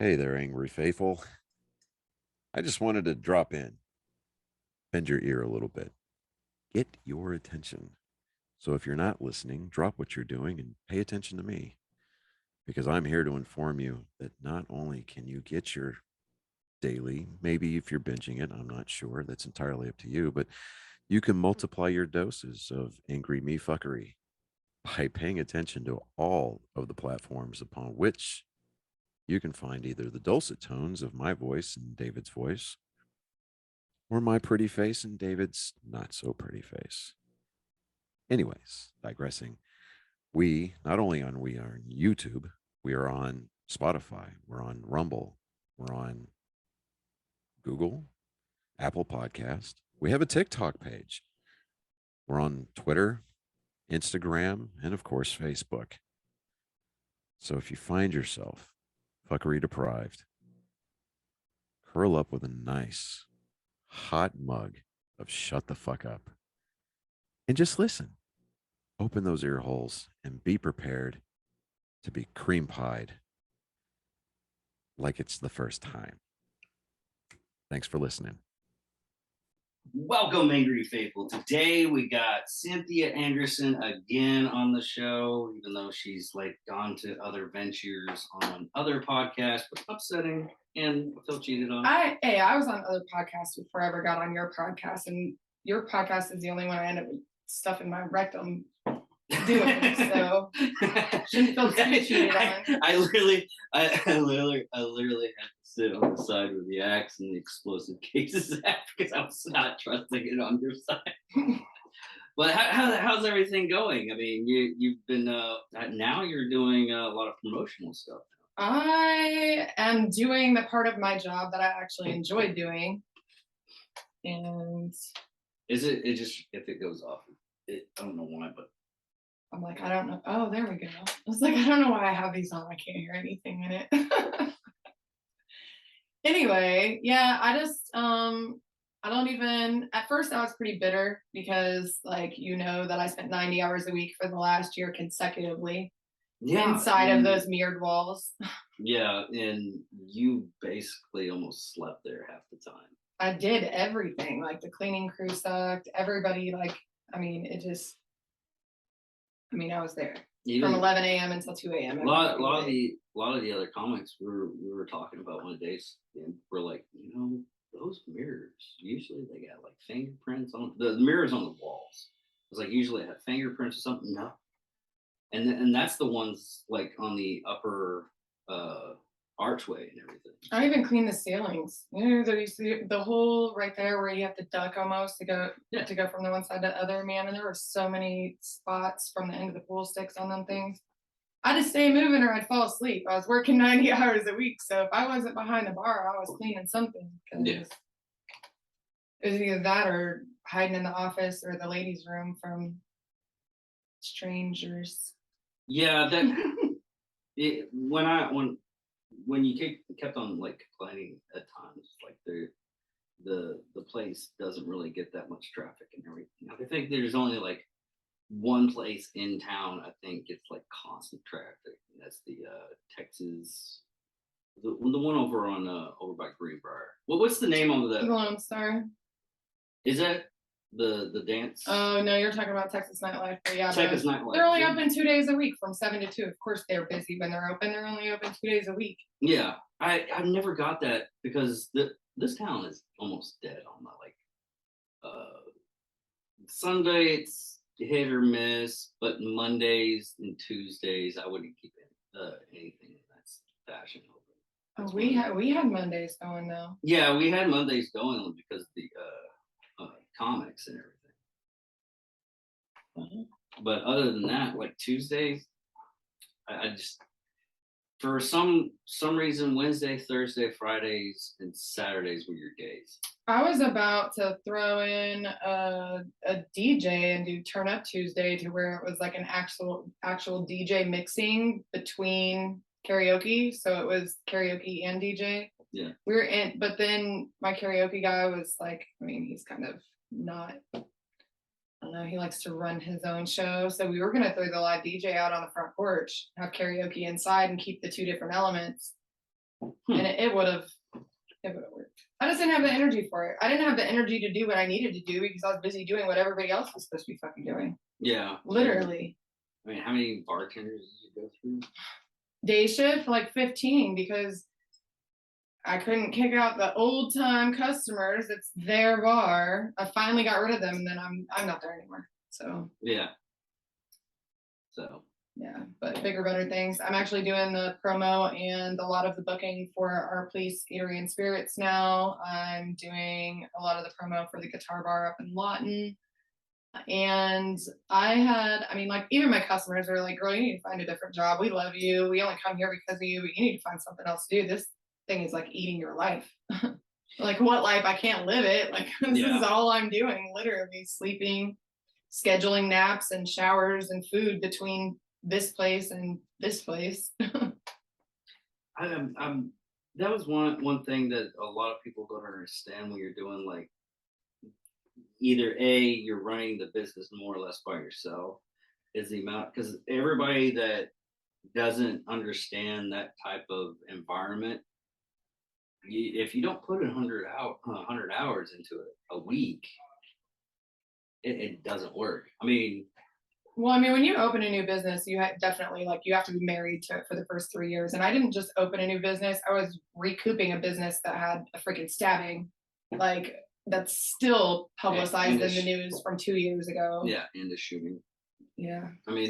Hey there, angry faithful. I just wanted to drop in, bend your ear a little bit, get your attention. So if you're not listening, drop what you're doing and pay attention to me because I'm here to inform you that not only can you get your daily, maybe if you're binging it, I'm not sure, that's entirely up to you, but you can multiply your doses of angry me fuckery by paying attention to all of the platforms upon which you can find either the dulcet tones of my voice and David's voice or my pretty face and David's not so pretty face. Anyways, digressing, we are on YouTube, we are on Spotify, we're on Rumble, we're on Google, Apple Podcast. We have a TikTok page. We're on Twitter, Instagram, and of course Facebook. So if you find yourself fuckery deprived, curl up with a nice hot mug of shut the fuck up and just listen. Open those ear holes and be prepared to be cream pied like it's the first time. Thanks for listening. Welcome, Angry Faithful. Today we got Cynthia Anderson again on the show, even though she's like gone to other ventures on other podcasts, but upsetting and I feel cheated on. I was on other podcasts before I ever got on your podcast, and your podcast is the only one I end up with stuff in my rectum doing. So shouldn't feel too cheated on. I literally had to sit on the side with the axe and the explosive cases because I was not trusting it on your side. But how's everything going? I mean, you've been now you're doing a lot of promotional stuff. I am doing the part of my job that I actually enjoy doing, and is it just if it goes off? I don't know why, but I'm like, I don't know. Oh, there we go. I was like, I don't know why I have these on. I can't hear anything in it. Anyway, yeah, I don't even, at first I was pretty bitter because that I spent 90 hours a week for the last year consecutively inside of those mirrored walls. Yeah, and you basically almost slept there half the time. I did everything. Like the cleaning crew sucked. Everybody, I was there from 11 a.m. until 2 a.m. A lot of the other comics we were talking about one day, and we're like, those mirrors usually they got like fingerprints on the mirrors on the walls. It's like usually have fingerprints or something. No, and that's the ones like on the upper archway and everything. I even cleaned the ceilings. The whole right there where you have to duck almost to go from the one side to the other, man. And there were so many spots from the end of the pool sticks on them things. I just stay moving or I'd fall asleep. I was working 90 hours a week, so if I wasn't behind the bar, I was cleaning something. Yeah. It was either that or hiding in the office or the ladies' room from strangers. Yeah, that when you kept on like complaining at times, like the place doesn't really get that much traffic and everything. I think there's only like one place in town I think gets like constant traffic, and that's the Texas, the one over by Greenbrier. What's the name of that? Lone Star. Is that the dance? Oh no, you're talking about Texas Nightlife. But yeah, Texas Nightlife. They're only open 2 days a week from 7 to 2. Of course they're busy when they're open. They're only open 2 days a week. Yeah, I never got that because this town is almost dead on the Sunday it's hit or miss, but Mondays and Tuesdays I wouldn't keep anything that's fashion open. Oh, we had Mondays going though. Yeah, we had Mondays going because of the comics and everything. But other than that, like Tuesdays, I just for some reason Wednesday, Thursday, Fridays, and Saturdays were your days. I was about to throw in a DJ and do Turn Up Tuesday to where it was like an actual DJ mixing between karaoke. So it was karaoke and DJ. Yeah. But then my karaoke guy was like, he's kind of not, I don't know, he likes to run his own show. So we were going to throw the live DJ out on the front porch, have karaoke inside and keep the two different elements. And it would have worked. I just didn't have the energy for it. I didn't have the energy to do what I needed to do because I was busy doing what everybody else was supposed to be fucking doing. Yeah. Literally. I mean, how many bartenders did you go through? Day shift, like 15, because I couldn't kick out the old time customers. It's their bar. I finally got rid of them, and then I'm not there anymore. So Yeah. So yeah, but bigger, better things. I'm actually doing the promo and a lot of the booking for our Police Eatery and Spirits now. I'm doing a lot of the promo for the guitar bar up in Lawton. And I mean, like, even my customers are like, girl, you need to find a different job. We love you. We only come here because of you, but you need to find something else to do. This thing is like eating your life. Like, what life? I can't live it. Like, this is all I'm doing, literally sleeping, scheduling naps and showers and food between this place and this place. that was one thing that a lot of people don't understand when you're doing like either you're running the business more or less by yourself, is the amount, because everybody that doesn't understand that type of environment, if you don't put 100 hours into it a week, it doesn't work. I mean, well, I mean, when you open a new business, you definitely, like, you have to be married to it for the first 3 years. And I didn't just open a new business. I was recouping a business that had a freaking stabbing, like, that's still publicized in the news from 2 years ago. Yeah, and the shooting. Yeah. I mean,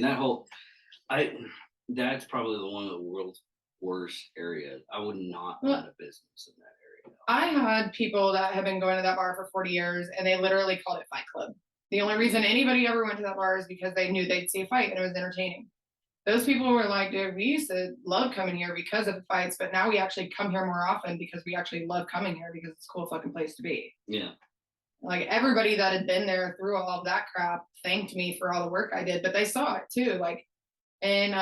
that's probably the one of the world's worst areas. I would not run a business in that area. I had people that have been going to that bar for 40 years, and they literally called it Fight Club. The only reason anybody ever went to that bar is because they knew they'd see a fight and it was entertaining. Those people were like, dude, we used to love coming here because of the fights, but now we actually come here more often because we actually love coming here because it's a cool fucking place to be. Yeah. Like, everybody that had been there through all of that crap thanked me for all the work I did, but they saw it too. Like, and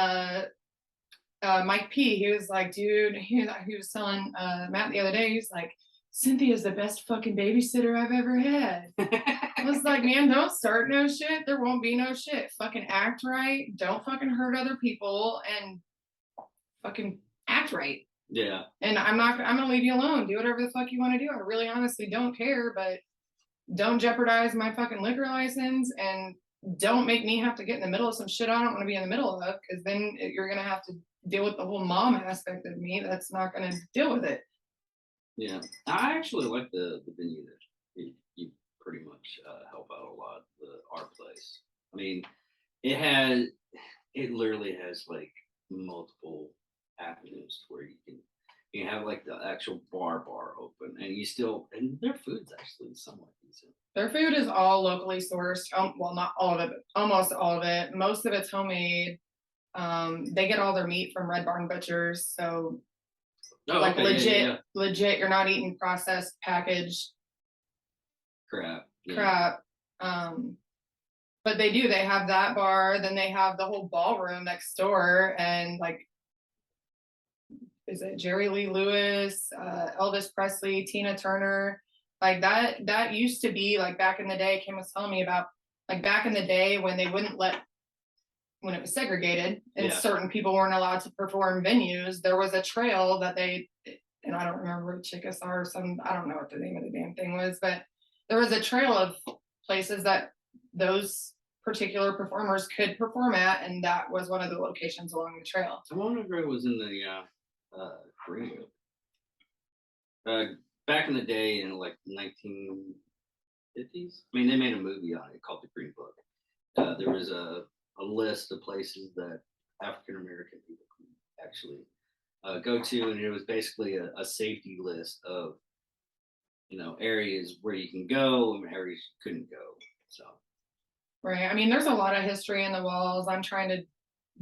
Mike P, he was like, dude, he was telling Matt the other day, he's like, Cynthia's the best fucking babysitter I've ever had. I was like, man, don't start no shit. There won't be no shit. Fucking act right. Don't fucking hurt other people and fucking act right. Yeah. And I'm gonna leave you alone. Do whatever the fuck you want to do. I really honestly don't care, but don't jeopardize my fucking liquor license, and don't make me have to get in the middle of some shit I don't want to be in the middle of, because then you're gonna have to deal with the whole mom aspect of me that's not gonna deal with it. Yeah, I actually like the venue that you pretty much help out a lot. Our place. I mean, it literally has like multiple avenues where you have like the actual bar open, and their food's actually somewhat decent. Their food is all locally sourced. Well, not all of it, but almost all of it. Most of it's homemade. They get all their meat from Red Barn Butchers, so like, okay, legit, you're not eating processed packaged crap. But they have that bar, then they have the whole ballroom next door, and like, is it Jerry Lee Lewis, Elvis Presley, Tina Turner, like that used to be, like, back in the day. Kim was telling me about, like, back in the day when when it was segregated and certain people weren't allowed to perform venues, there was a trail that and I don't remember, Chickasaw or I don't know what the name of the damn thing was, but there was a trail of places that those particular performers could perform at, and that was one of the locations along the trail. I wonder if it was in the Green Book. Back in the day, in like 1950s, I mean, they made a movie on it called The Green Book. There was a list of places that African American people could actually go to, and it was basically a safety list of areas where you can go and areas you couldn't go. So right, I mean, there's a lot of history in the walls. I'm trying to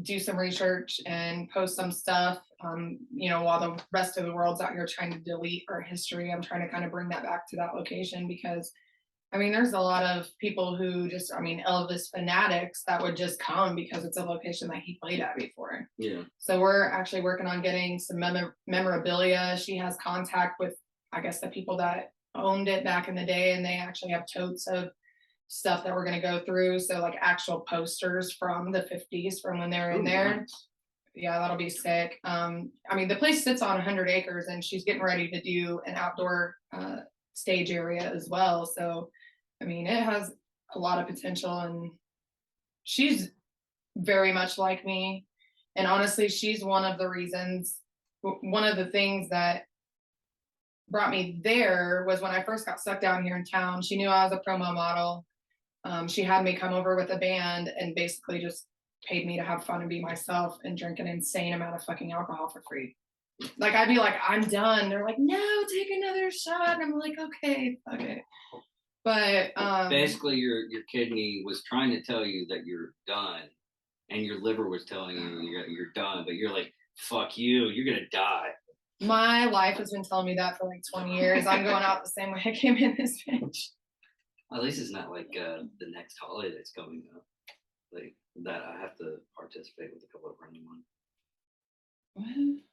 do some research and post some stuff, while the rest of the world's out here trying to delete our history. I'm trying to kind of bring that back to that location, because I mean, there's a lot of people who just, Elvis fanatics that would just come because it's a location that he played at before. Yeah. So we're actually working on getting some memorabilia. She has contact with, I guess, the people that owned it back in the day, and they actually have totes of stuff that we're going to go through. So, like, actual posters from the 50s from when they were in there. Nice. yeah, that'll be sick. I mean, the place sits on 100 acres, and she's getting ready to do an outdoor stage area as well. So, I mean, it has a lot of potential, and she's very much like me. And honestly, she's one of the reasons, one of the things that brought me there was when I first got stuck down here in town. She knew I was a promo model. She had me come over with a band and basically just paid me to have fun and be myself and drink an insane amount of fucking alcohol for free. Like, I'd be like, I'm done. They're like, no, take another shot. And I'm like, okay, fuck it. But basically your kidney was trying to tell you that you're done, and your liver was telling you you're done, but you're like, fuck you, you're gonna die. My life has been telling me that for like 20 years. I'm going out the same way I came in this bitch. At least it's not like the next holiday that's coming up, like that I have to participate with a couple of random ones.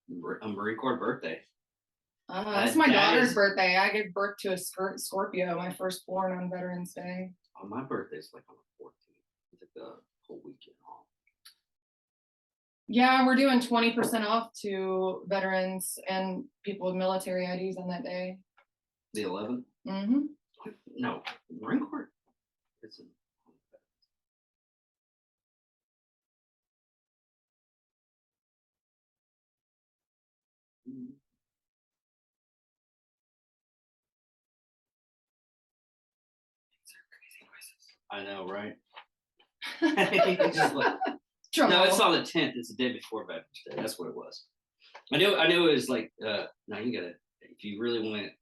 What? A Marine Corps birthday. That's my daughter's birthday. I gave birth to a Scorpio, my firstborn, on Veterans Day. Oh, my birthday's like on the 14th. It's like the whole weekend off. Yeah, we're doing 20% off to veterans and people with military IDs on that day. The 11th? Mm-hmm. No, Marine Corps. It's I know, right? Just like, no, it's on the 10th. It's the day before Veterans Day. That's what it was. I knew it was like, no, you gotta, if you really want it.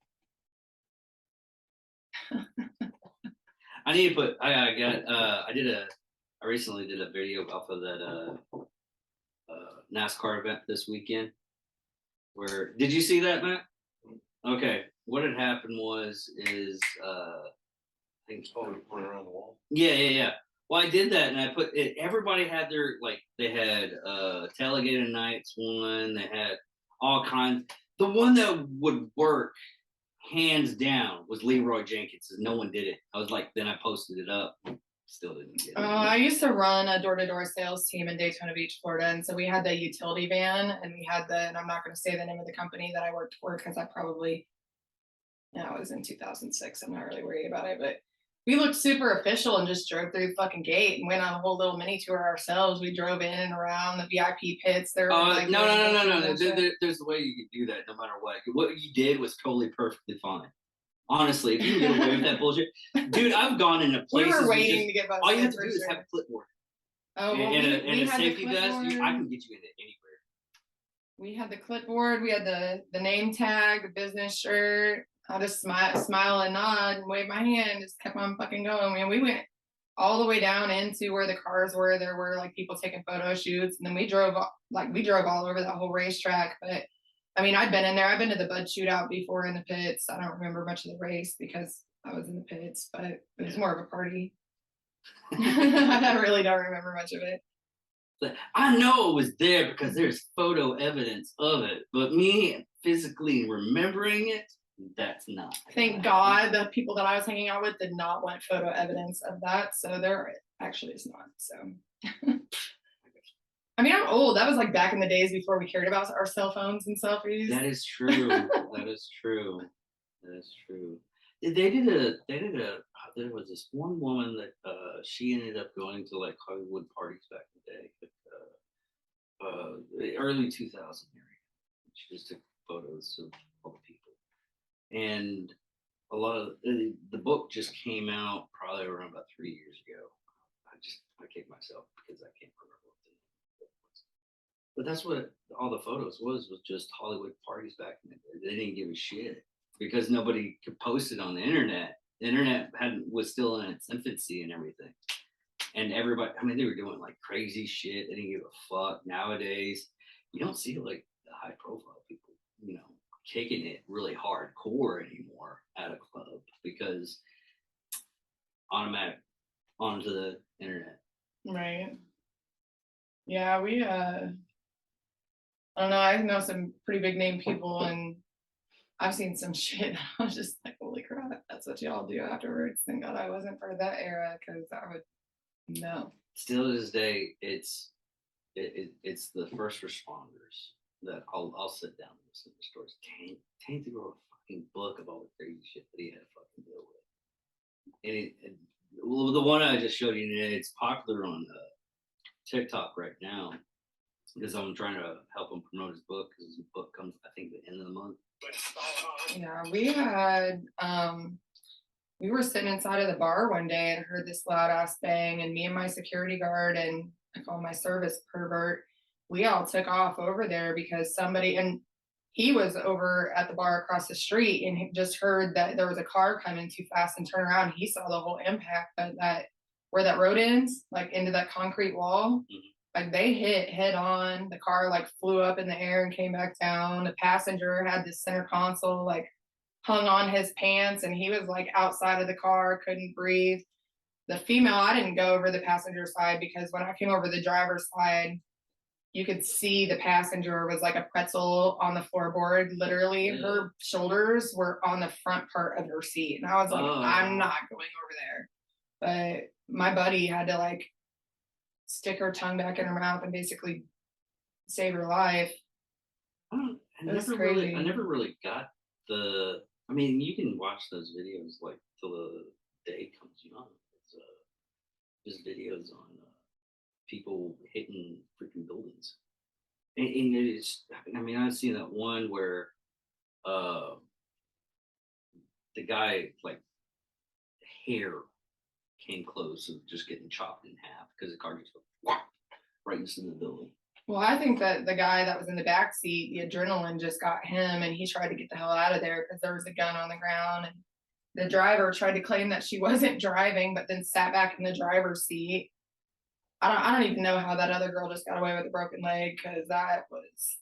I need to put, I recently did a video off of that NASCAR event this weekend. Where, did you see that, Matt? Okay. What had happened is, I think it's probably put around the wall. Yeah. Well, I did that, and I put it. Everybody had their, like, they had Tailgating Nights one. They had all kinds. The one that would work hands down was Leroy Jenkins. No one did it. I was like, then I posted it up. Still didn't get it. I used to run a door-to-door sales team in Daytona Beach, Florida, and so we had the utility van, and we had and I'm not going to say the name of the company that I worked for because it was in 2006. I'm not really worried about it, but we looked super official and just drove through the fucking gate and went on a whole little mini tour ourselves. We drove in and around the VIP pits. There, like, no. There's a way you could do that, no matter what. What you did was totally perfectly fine. Honestly, if you can get away with that bullshit, dude, I've gone into places. We were waiting to get. All you have to do is have a clipboard. Oh, well, and a safety vest. I can get you into anywhere. We had the clipboard. We had the name tag, the business shirt. I just smile and nod and wave my hand. Just kept on fucking going. And we went all the way down into where the cars were. There were like people taking photo shoots, and then we drove all over that whole racetrack. But I mean, I'd been in there. I've been to the Bud Shootout before in the pits. I don't remember much of the race because I was in the pits, but it was more of a party. I really don't remember much of it. I know it was there because there's photo evidence of it, but me physically remembering it, that's not. Thank God the people that I was hanging out with did not want photo evidence of that, so there actually is not. So. I mean, I'm old. That was like back in the days before we cared about our cell phones and selfies. That is true. That is true. There was this one woman that she ended up going to like Hollywood parties back in the day, the early 2000 area. She just took photos of all the people. And a lot of the book just came out probably around about 3 years ago. I kick myself because I can't remember what the book was. But that's what all the photos was just Hollywood parties back in the day. They didn't give a shit because nobody could post it on the internet. The internet was still in its infancy and everything. And everybody, I mean, they were doing like crazy shit. They didn't give a fuck. Nowadays, you don't see like the high profile people, kicking it really hardcore anymore at a club because automatic onto the internet. Right. Yeah, we I don't know, I know some pretty big name people and I've seen some shit. I was just like, holy crap, that's what y'all do afterwards. Thank God I wasn't part of that era because I would no. Still to this day, it's it's the first responders that I'll sit down and listen to the stories. Tainted wrote a fucking book of all the crazy shit that he had to fucking deal with. Well, the one I just showed you today, it's popular on TikTok right now because I'm trying to help him promote his book because his book comes, I think, the end of the month. Yeah, we had we were sitting inside of the bar one day and heard this loud ass bang, and me and my security guard and I call my service pervert, we all took off over there because somebody, and he was over at the bar across the street and he just heard that there was a car coming too fast and turn around. He saw the whole impact, but that where that road ends, like into that concrete wall, like they hit head on. The car like flew up in the air and came back down. The passenger had the center console like hung on his pants and he was like outside of the car, couldn't breathe. The female, I didn't go over the passenger side because when I came over the driver's side, you could see the passenger was like a pretzel on the floorboard. Literally, her shoulders were on the front part of her seat. And I was like, I'm not going over there. But my buddy had to like stick her tongue back in her mouth and basically save her life. I never really got the. I mean, you can watch those videos like till the day comes young. It's just videos on people hitting freaking buildings, and it's. I mean, I've seen that one where the guy like hair came close to just getting chopped in half because the car just went right into the building. Well, I think that the guy that was in the back seat, the adrenaline just got him and he tried to get the hell out of there because there was a gun on the ground. And the driver tried to claim that she wasn't driving, but then sat back in the driver's seat. I don't even know how that other girl just got away with a broken leg because that was,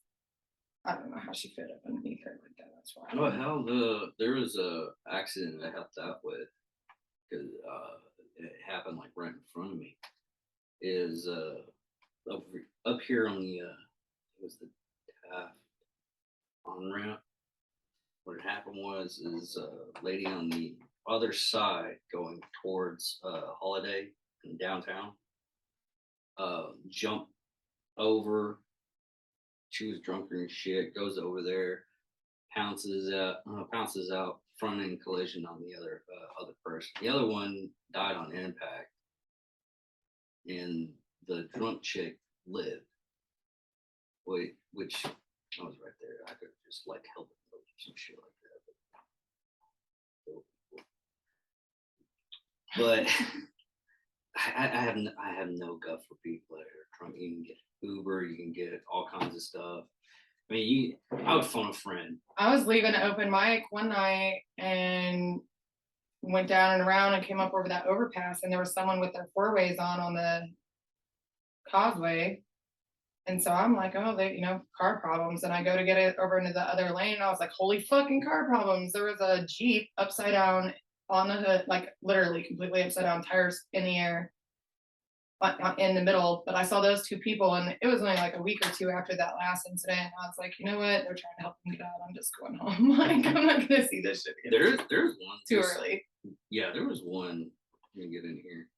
I don't know how she fit up underneath her like that. That's why. Well, hell, there was a accident I helped out with because it happened like right in front of me. Is up here on the it was the Taft on ramp. What had happened is a lady on the other side going towards Holiday in downtown jumped over. She was drunker and shit. Goes over there, pounces out, front end collision on the other person. The other one died on impact, and the drunk chick lived. Which I was right there. I could just like help it or some shit like that. But I have no gut for people that are drunk. You can get Uber, you can get all kinds of stuff. I mean, I would phone a friend. I was leaving an open mic one night and went down and around and came up over that overpass, and there was someone with their four-ways on the causeway. And so I'm like, oh, they, car problems. And I go to get it over into the other lane. And I was like, holy fucking car problems. There was a Jeep upside down on the hood, like literally completely upside down, tires in the air in the middle. But I saw those two people, and it was only like a week or two after that last incident. I was like, you know what? They're trying to help me get out. I'm just going home. Like, I'm not going to see this shit again. There's one. Too early. Yeah, there was one. Let me get in here.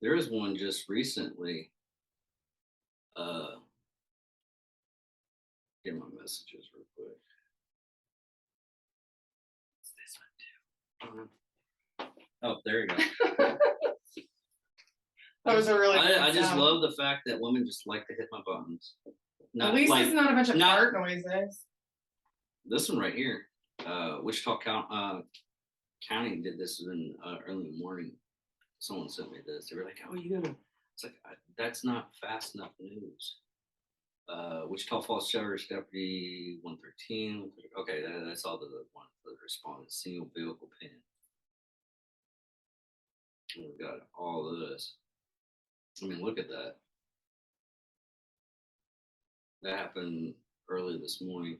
There was one just recently. Get my messages real quick. It's this one too. Oh, there you go. That was a really. I just love the fact that women just like to hit my buttons. At least it's not a bunch of fart noises. This one right here, Wichita County did this in early in the morning. Someone sent me this. They were like, "Oh, you gotta." It's like that's not fast enough news. Wichita Falls Sheriff's Deputy 113. Okay, that's all the one that responded. Single vehicle pin. And we've got all of this. I mean, look at that. That happened early this morning.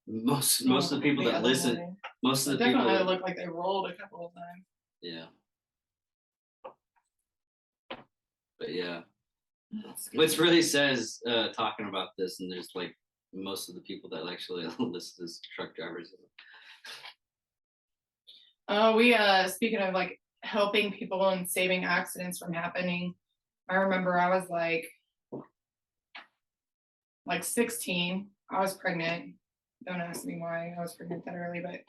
Most of the people that listen, most of the people definitely look like they rolled a couple of times. Yeah. But yeah, what's really says talking about this, and there's like most of the people that actually list as truck drivers. Oh, we speaking of like helping people and saving accidents from happening. I remember I was like 16. I was pregnant. Don't ask me why I was pregnant that early, but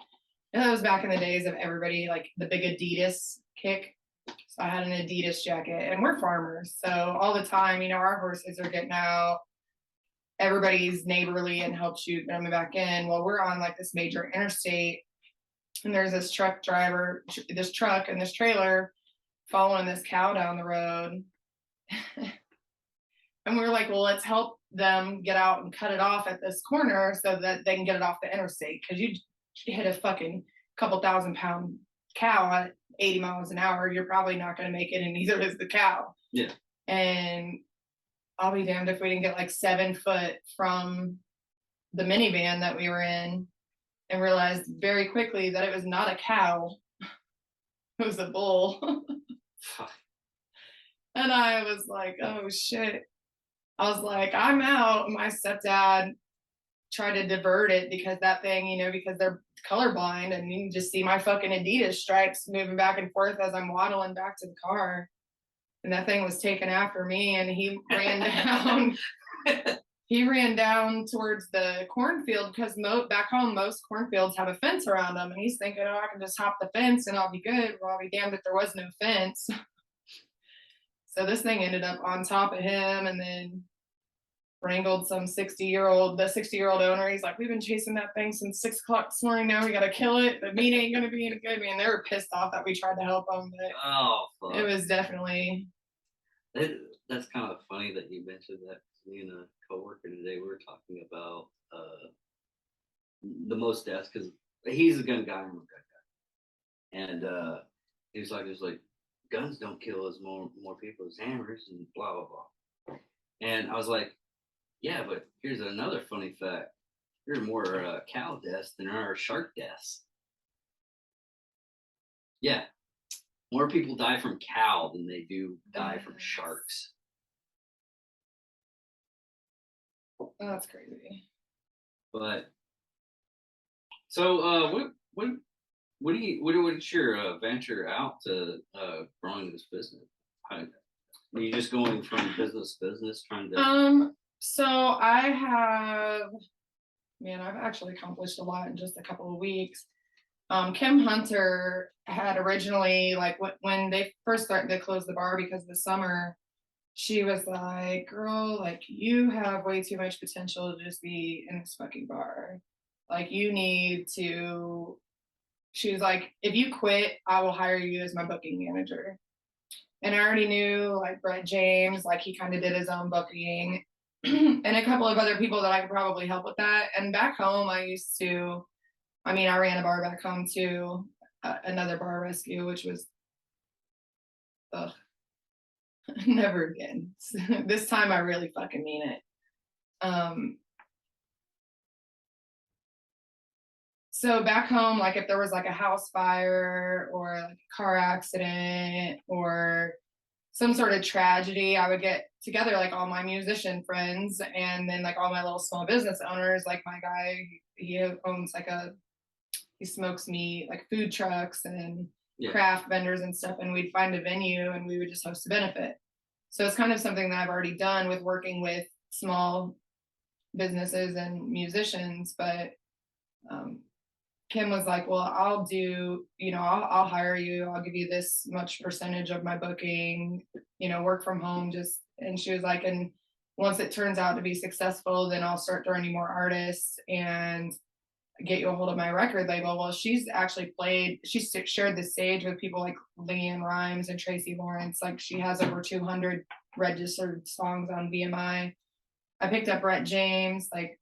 that was back in the days of everybody like the big Adidas kick. So I had an Adidas jacket, and we're farmers, so all the time, our horses are getting out. Everybody's neighborly and helps you coming back in. Well, we're on like this major interstate, and there's this truck and this trailer following this cow down the road. And we were like, well, let's help them get out and cut it off at this corner so that they can get it off the interstate. Because you hit a fucking couple 1,000-pound cow at 80 miles an hour, you're probably not going to make it, and neither is the cow. Yeah. And I'll be damned if we didn't get like 7 foot from the minivan that we were in and realized very quickly that it was not a cow. It was a bull. And I was like, oh shit. I was like, I'm out. My stepdad tried to divert it because that thing, because they're colorblind, and you can just see my fucking Adidas stripes moving back and forth as I'm waddling back to the car. And that thing was taken after me, and he ran down. He ran down towards the cornfield because back home, most cornfields have a fence around them. And he's thinking, oh, I can just hop the fence and I'll be good. Well, I'll be damned if there was no fence. So this thing ended up on top of him, and then wrangled the 60-year-old owner. He's like, we've been chasing that thing since 6 o'clock this morning. Now we got to kill it. The meat ain't going to be any good. Man, they were pissed off that we tried to help them, but it was definitely. That's kind of funny that you mentioned that. Me and a coworker today, we were talking about the most deaths, because he's a gun guy, I'm a gun guy, and he was like, guns don't kill as more people as hammers, and blah blah blah. And I was like, yeah, but here's another funny fact: there are more cow deaths than there are shark deaths. Yeah, more people die from cow than they do die from sharks. Oh, that's crazy. But so what's your venture out to growing this business? Are you just going from business to business, trying to? So I've actually accomplished a lot in just a couple of weeks. Kim Hunter had originally, like, when they first started to close the bar because of the summer, she was like, girl, like, you have way too much potential to just be in this fucking bar. Like, you need to, she was like, if you quit, I will hire you as my booking manager. And I already knew, like, Brett James, like, he kind of did his own booking, and a couple of other people that I could probably help with that. And back home, I ran a bar back home too, another bar rescue, which was, never again. This time I really fucking mean it. So back home, like, if there was like a house fire or like a car accident or some sort of tragedy, I would get together like all my musician friends, and then like all my little small business owners. Like my guy, he owns he smokes meat, like food trucks and craft vendors and stuff, and we'd find a venue and we would just host a benefit. So it's kind of something that I've already done with working with small businesses and musicians. But Kim was like, well, I'll do, I'll hire you. I'll give you this much percentage of my booking, work from home. And she was like, and once it turns out to be successful, then I'll start throwing you more artists and get you a hold of my record label. Well, she's actually shared the stage with people like Leanne Rimes and Tracy Lawrence. Like, she has over 200 registered songs on BMI. I picked up Brett James, like,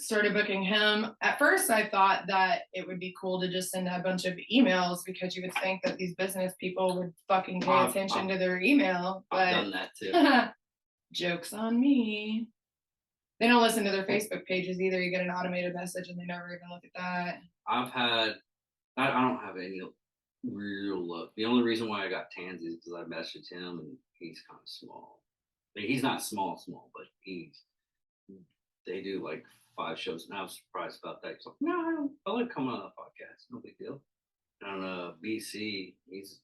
started booking him. At first, I thought that it would be cool to just send a bunch of emails, because you would think that these business people would fucking pay attention to their email. But I've done that too. Joke's on me. They don't listen to their Facebook pages either. You get an automated message and they never even look at that. I don't have any real luck. The only reason why I got Tansy is because I messaged him, and he's kind of small. I mean, he's not small, but they do like 5 shows, and I was surprised about that. He's like, no, I like coming on the podcast. No big deal. BC.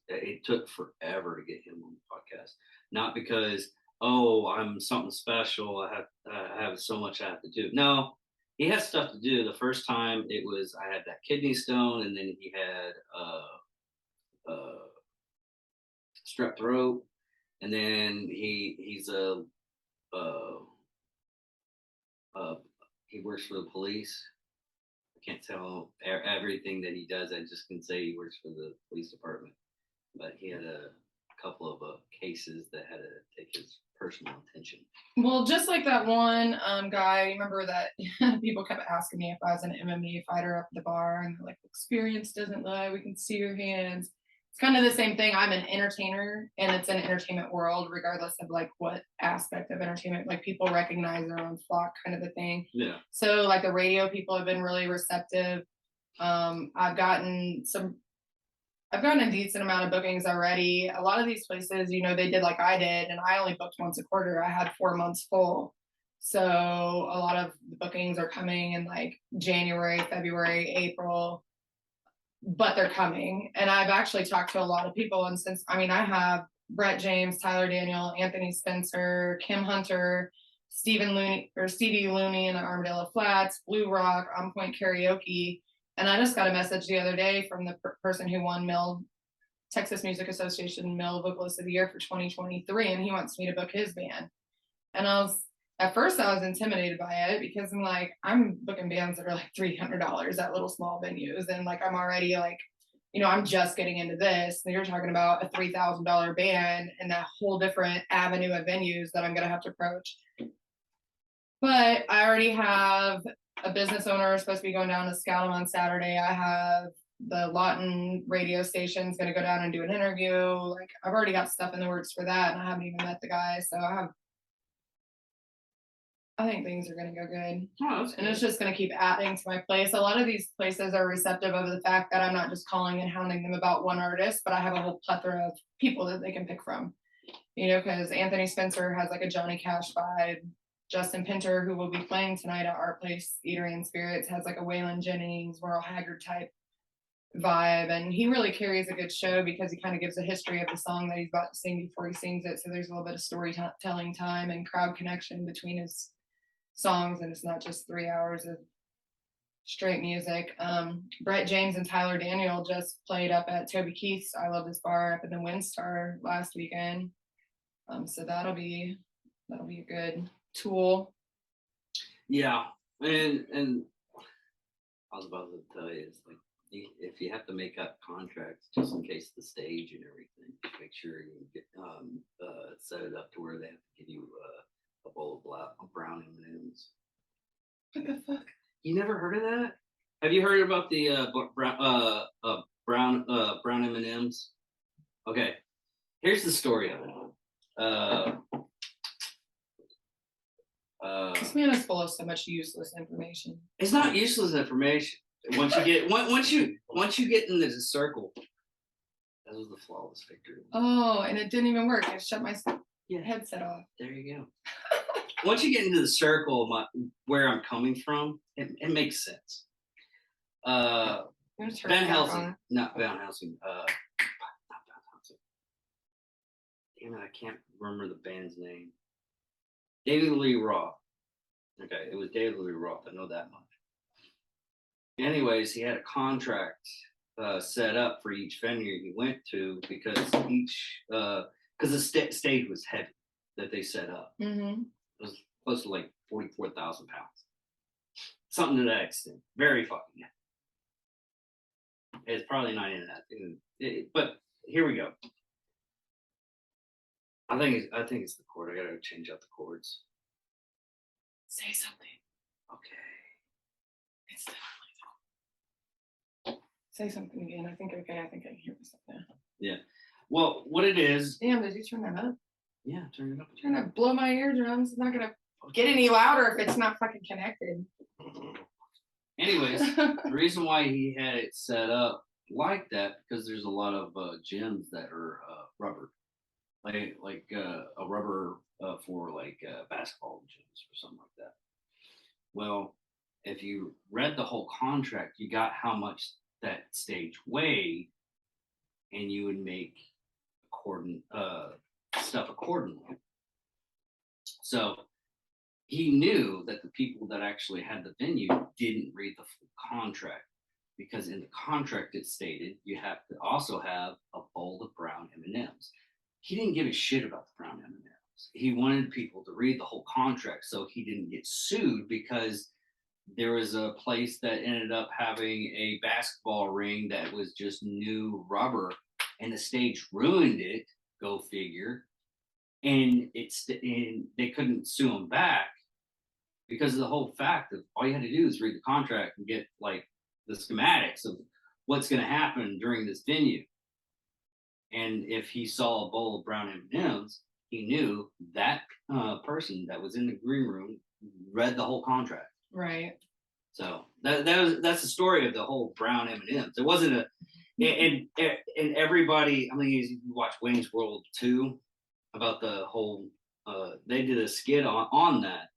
It took forever to get him on the podcast. Not because, oh, I'm something special. I have so much I have to do. No, he has stuff to do. The first time it was I had that kidney stone, and then he had strep throat, and then he's uh, he works for the police. I can't tell everything that he does. I just can say he works for the police department. But he had a couple of cases that had to take his personal attention. Well, just like that one guy, remember that people kept asking me if I was an MMA fighter up at the bar, and they're like, experience doesn't lie, we can see your hands. It's kind of the same thing. I'm an entertainer, and it's an entertainment world, regardless of like what aspect of entertainment, like people recognize their own flock kind of a thing. Yeah. So like the radio people have been really receptive. I've gotten a decent amount of bookings already. A lot of these places, they did like I did, and I only booked once a quarter. I had 4 months full. So a lot of the bookings are coming in like January, February, April, but they're coming. And I've actually talked to a lot of people. And I have Brett James, Tyler Daniel, Anthony Spencer, Kim Hunter, Stevie Looney in the Armadillo Flats, Blue Rock, On Point Karaoke. And I just got a message the other day from the person who won Texas Music Association Male Vocalist of the Year for 2023, and he wants me to book his band. And at first I was intimidated by it, because I'm booking bands that are like $300 at little small venues, and like I'm already like, I'm just getting into this, and you're talking about a $3,000 band and that whole different avenue of venues that I'm gonna have to approach. But I already have a business owner supposed to be going down to scout him on Saturday. I have the Lawton radio station's going to go down and do an interview. Like I've already got stuff in the works for that, and I haven't even met the guy. So I think things are going to go good. Oh, and it's just going to keep adding to my place. A lot of these places are receptive of the fact that I'm not just calling and hounding them about one artist, but I have a whole plethora of people that they can pick from. Because Anthony Spencer has like a Johnny Cash vibe. Justin Pinter, who will be playing tonight at our place, Eatery and Spirits, has like a Waylon Jennings, Merle Haggard type vibe. And he really carries a good show because he kind of gives a history of the song that he's about to sing before he sings it. So there's a little bit of storytelling time and crowd connection between his songs. And it's not just 3 hours of straight music. Brett James and Tyler Daniel just played up at Toby Keith's I Love This Bar up in the WinStar last weekend. So that'll be a good tool. Yeah, and I was about to tell you, it's like if you have to make up contracts just in case the stage and everything, make sure you get set it up to where they have to give you a bowl of brown M&Ms. What the fuck? You never heard of that? Have you heard about the brown M&Ms? Okay, here's the story of it. This man is full of so much useless information. It's not useless information. Once you get into the circle, that was the flawless victory. Oh, and it didn't even work. I shut my headset off. There you go. Once you get into the circle of where I'm coming from, it makes sense. Van Helsing, not Van Helsing. Not Van Helsing. Damn it, I can't remember the band's name. David Lee Roth. Okay, it was David Lee Roth. I know that much. Anyways, he had a contract set up for each venue he went to because the stage was heavy that they set up. Mm-hmm. It was close to like 44,000 pounds. Something to that extent. Very fucking heavy. It's probably not in that. But here we go. I think it's the chord. I gotta change out the chords. Say something. Okay. It's definitely. Say something again. I think I can hear myself now. Yeah. Well, what it is. Damn, did you turn that up? Yeah, turn it up. I'm trying to blow my eardrums. It's not gonna get any louder if it's not fucking connected. Anyways, the reason why he had it set up like that because there's a lot of gyms that are rubber. Like a rubber for like basketball gyms or something like that. Well, if you read the whole contract, you got how much that stage way, and you would make stuff accordingly. So he knew that the people that actually had the venue didn't read the full contract, because in the contract it stated you have to also have a bowl of brown M&Ms. He didn't give a shit about the brown M&Ms. He wanted people to read the whole contract so he didn't get sued, because there was a place that ended up having a basketball ring that was just new rubber, and the stage ruined it. Go figure. And they couldn't sue him back because of the whole fact of all you had to do is read the contract and get like the schematics of what's going to happen during this venue. And if he saw a bowl of brown M&Ms, he knew that person that was in the green room read the whole contract. Right. So that's the story of the whole brown M&Ms. It wasn't a and everybody. I mean, you watch Wayne's World 2 about the whole. They did a skit on that,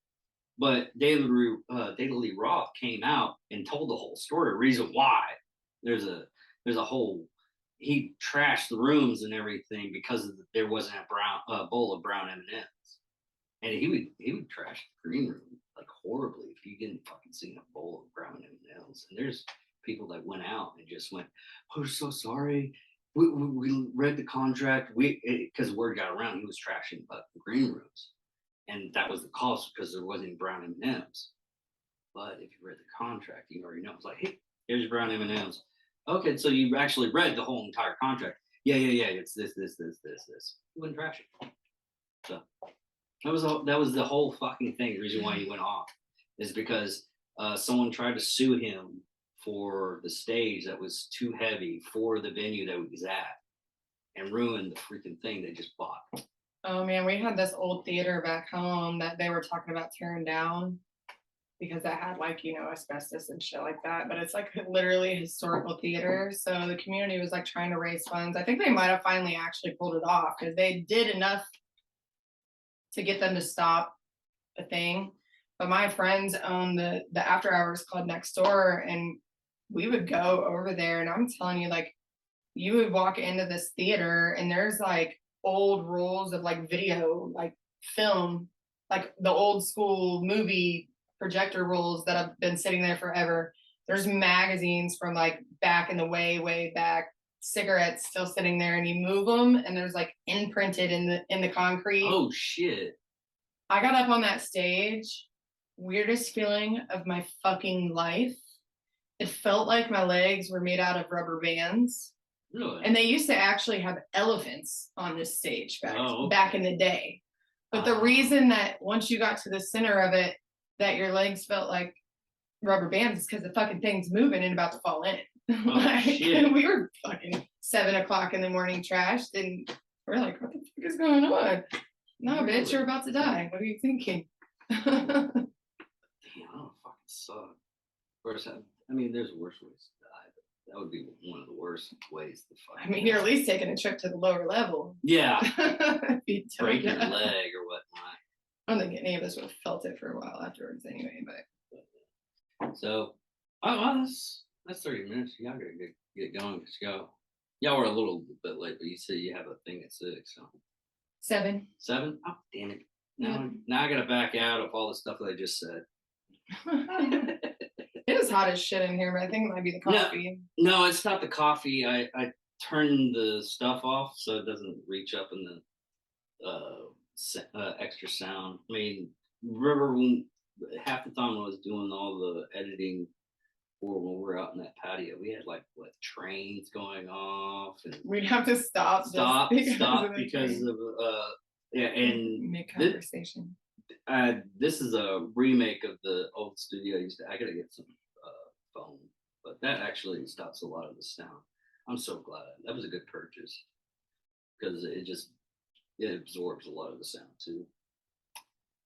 but David Lee Roth came out and told the whole story. Reason why there's a whole. He trashed the rooms and everything because there wasn't a bowl of brown M&Ms, and he would trash the green room like horribly if you didn't fucking see a bowl of brown M&Ms. And there's people that went out and just went, "Oh, so sorry. We read the contract. Because word got around he was trashing the green rooms, and that was the cost because there wasn't brown M&Ms. But if you read the contract, you already know. It's like, hey, here's your brown M&Ms. Okay, so you actually read the whole entire contract. Yeah. It's this. You wouldn't trash it. So that was the whole fucking thing. The reason why he went off is because someone tried to sue him for the stage that was too heavy for the venue that he was at, and ruined the freaking thing they just bought. Oh man, we had this old theater back home that they were talking about tearing down because that had like, asbestos and shit like that. But it's like literally a historical theater. So the community was like trying to raise funds. I think they might have finally actually pulled it off because they did enough to get them to stop the thing. But my friends own the after hours club next door, and we would go over there, and I'm telling you, like, you would walk into this theater and there's like old rolls of like video, like film, like the old school movie projector rolls that have been sitting there forever. There's magazines from like back in the way back, cigarettes still sitting there, and you move them and there's like imprinted in the concrete. Oh shit. I got up on that stage, weirdest feeling of my fucking life. It felt like my legs were made out of rubber bands. Really? And they used to actually have elephants on this stage back in the day. But the reason that once you got to the center of it, that your legs felt like rubber bands is because the fucking thing's moving and about to fall in. Oh, shit. We were fucking 7 o'clock in the morning trashed, and we're like, what the fuck is going on? No, Really? bitch, you're about to die. What are you thinking? Damn, I don't fucking suck. Of course, I mean, there's worse ways to die, but that would be one of the worst ways to fucking I mean, you're at least taking a trip to the lower level. Yeah. Break your leg or whatnot. I don't think any of us would have felt it for a while afterwards anyway, but. So, that's 30 minutes. Y'all gotta get going. Y'all were a little bit late, but you said you have a thing at 6. So 7. 7? Oh, damn it. Now I gotta back out of all the stuff that I just said. It is hot as shit in here, but I think it might be the coffee. No, it's not the coffee. I turned the stuff off so it doesn't reach up in the extra sound. I mean, remember when half the time I was doing all the editing for when we were out in that patio, we had like trains going off, and we'd have to stop because of and mid-conversation. This is a remake of the old studio I gotta get some foam, but that actually stops a lot of the sound. I'm so glad that was a good purchase because it absorbs a lot of the sound too.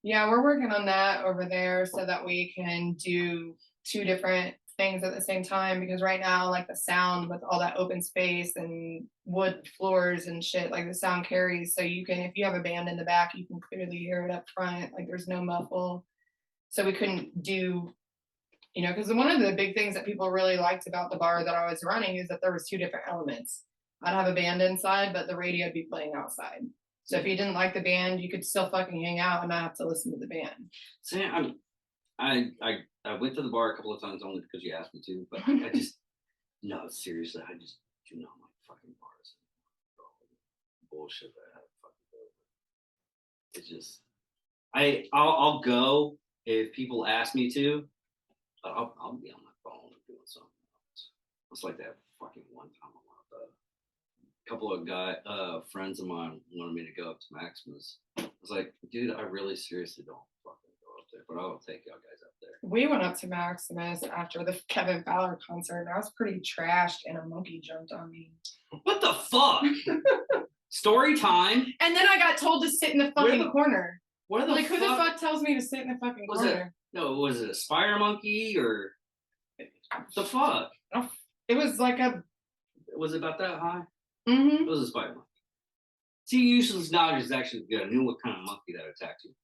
Yeah, we're working on that over there so that we can do 2 different things at the same time, because right now, like, the sound with all that open space and wood floors and shit, like, the sound carries, so you can, if you have a band in the back, you can clearly hear it up front, like there's no muffle. So we couldn't do You know, because one of the big things that people really liked about the bar that I was running is that there was two different elements. I'd have a band inside, but the radio would be playing outside. So if you didn't like the band, you could still fucking hang out and not have to listen to the band. See, I went to the bar a couple of times only because you asked me to, but I just no, seriously, I just do not like fucking bars. Bullshit that I have to fucking go. It's just I'll go if people ask me to, but I'll be on my phone doing something else. It's like that fucking one time I went up, a couple of friends of mine wanted me to go up to Maximus. I was like, dude, I really seriously don't fucking go up there, but I'll take y'all guys up there. We went up to Maximus after the Kevin Fowler concert, and I was pretty trashed, and a monkey jumped on me. What the fuck? Story time. And then I got told to sit in the fucking corner. Where the Like, fuck? who the fuck tells me to sit in the fucking corner? Was it a spider monkey or the fuck? It was like a. Was it about that high? Mm-hmm. It was a spider monkey. See, useless knowledge is actually good. I knew what kind of monkey that attacked you.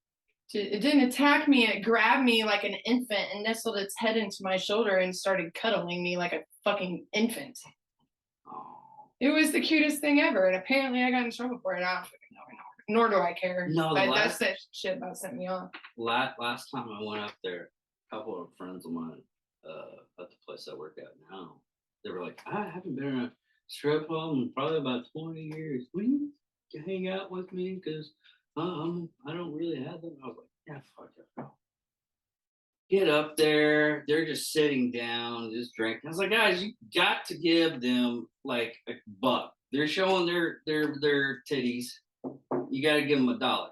It didn't attack me. It grabbed me like an infant and nestled its head into my shoulder and started cuddling me like a fucking infant. Oh. It was the cutest thing ever, and apparently I got in trouble for it. I don't fucking know, nor do I care. No, that's that shit about sent me off. Last time I went up there, a couple of friends of mine at the place I work at now, they were like, I haven't been in a strip club in probably about 20 years. Will you hang out with me? Because I don't really have them. I was like, yeah, fuck it. Get up there. They're just sitting down, just drinking. I was like, guys, you got to give them like a buck. They're showing their titties. You got to give them $1.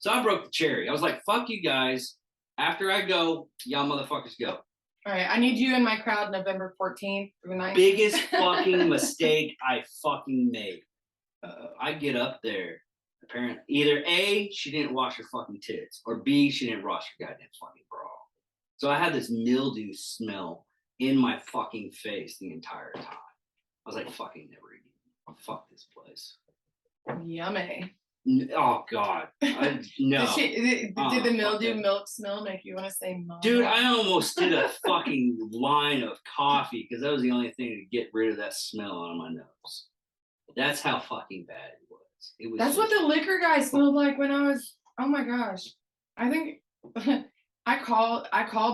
So I broke the cherry. I was like, fuck you guys. After I go, y'all motherfuckers go. All right, I need you in my crowd November 14th through 19th. Biggest fucking mistake I fucking made. I get up there. Apparently, either A, she didn't wash her fucking tits, or B, she didn't wash her goddamn fucking bra. So I had this mildew smell in my fucking face the entire time. I was like, fucking never again. Fuck this place. Yummy. Oh God, no. Did the mildew milk smell make you want to say mom? Dude, I almost did a fucking line of coffee because that was the only thing to get rid of that smell out of my nose. That's how fucking bad it was. It was. That's what the liquor guy smelled like when I was. Oh my gosh, I think I called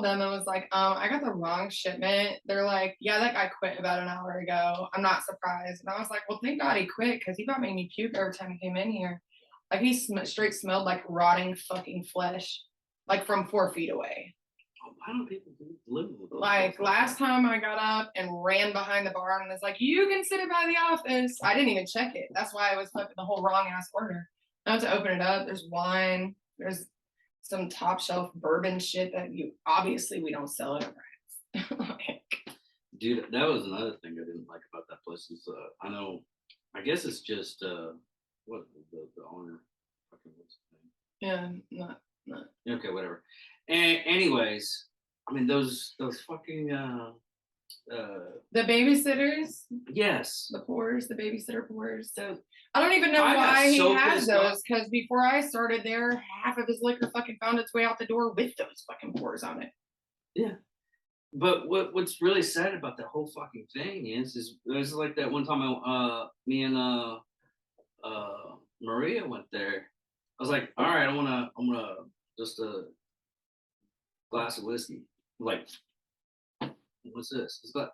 them and was like, I got the wrong shipment. They're like, yeah, that guy quit about an hour ago. I'm not surprised. And I was like, well, thank God he quit because he about made me puke every time he came in here. Like he straight smelled like rotting fucking flesh, like from 4 feet away. Why don't people live with those? Like last time I got up and ran behind the bar and was like, you can sit it by the office. I didn't even check it. That's why I was fucking the whole wrong ass order. I had to open it up. There's wine. There's some top shelf bourbon shit that we don't sell it around. Dude, that was another thing I didn't like about that place is I guess it's just what the owner fucking what's his name? Yeah, not. Okay, whatever. And anyways, I mean those fucking the babysitters. Yes. The babysitter pours. So I don't even know why he has those off. because before I started there, half of his liquor fucking found its way out the door with those fucking pours on it. Yeah. But what's really sad about that whole fucking thing is it was like that one time me and Maria went there. I was like, all right, I'm gonna just a glass of whiskey. I'm like, what's this? It's like,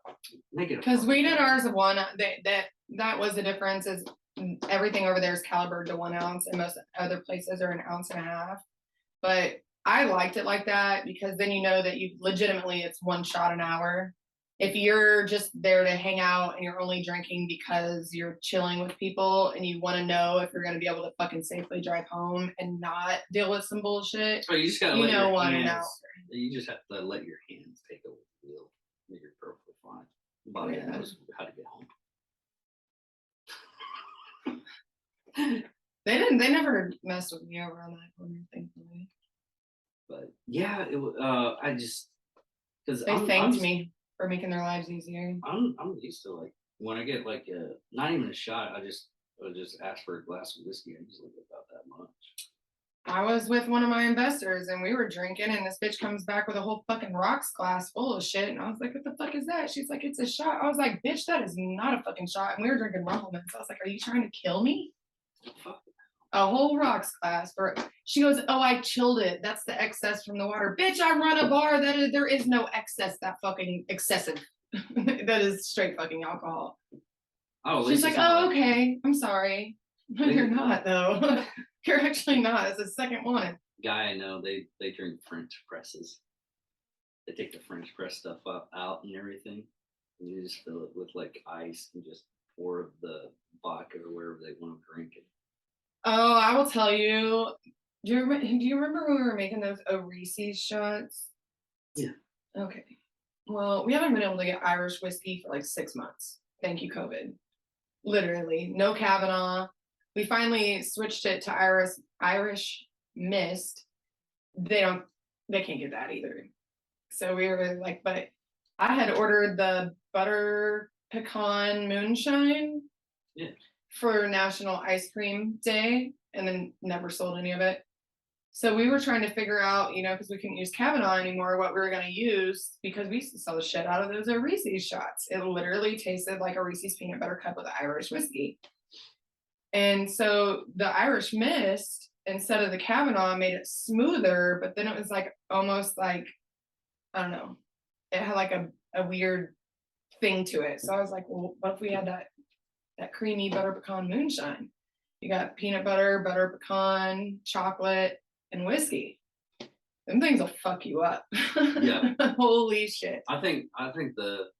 make it. Because we did ours of one. That was the difference. Is everything over there is calibered to 1 ounce, and most other places are 1.5 ounces. But I liked it like that because then you know that you legitimately it's 1 shot an hour. If you're just there to hang out and you're only drinking because you're chilling with people and you want to know if you're going to be able to fucking safely drive home and not deal with some bullshit, you just gotta you let know your what an hands. hour. You just have to let your hands take over the wheel. You're perfectly fine. Body knows how to get home. They never messed with me over on that corner, thankfully. But yeah, it was. I just because They thanked me for making their lives easier. I'm used to like when I get like not even a shot. I would just ask for a glass of whiskey. I usually get about that much. I was with one of my investors and we were drinking, and this bitch comes back with a whole fucking rocks glass full of shit. And I was like, what the fuck is that? She's like, it's a shot. I was like, bitch, that is not a fucking shot. And we were drinking Rumplemans. I was like, are you trying to kill me? A whole rocks glass for. She goes, oh, I chilled it. That's the excess from the water. Bitch, I run a bar. There is no excess that fucking excessive. That is straight fucking alcohol. Oh, She's like, oh, okay. I'm sorry. No, you're not though. You're actually not. It's the second one. Guy I know, they drink French presses. They take the French press stuff out and everything, and you just fill it with like ice and just pour the vodka or wherever they want to drink it. Oh, I will tell you. Do you remember when we were making those Reese's shots? Yeah. Okay. Well, we haven't been able to get Irish whiskey for like 6 months. Thank you, COVID. Literally, no Kavanaugh. We finally switched it to Irish Mist. They can't get that either. So we were like, but I had ordered the butter pecan moonshine for National Ice Cream Day, and then never sold any of it. So we were trying to figure out, because we couldn't use Kavanaugh anymore, what we were going to use, because we used to sell the shit out of those Reese's shots. It literally tasted like a Reese's peanut butter cup with Irish whiskey. And so the Irish Mist, instead of the Kavanaugh, made it smoother, but then it was like almost like, I don't know, it had like a weird thing to it. So I was like, well, what if we had that creamy butter pecan moonshine? You got peanut butter, butter pecan, chocolate, and whiskey. Them things will fuck you up. Yeah. Holy shit. I think the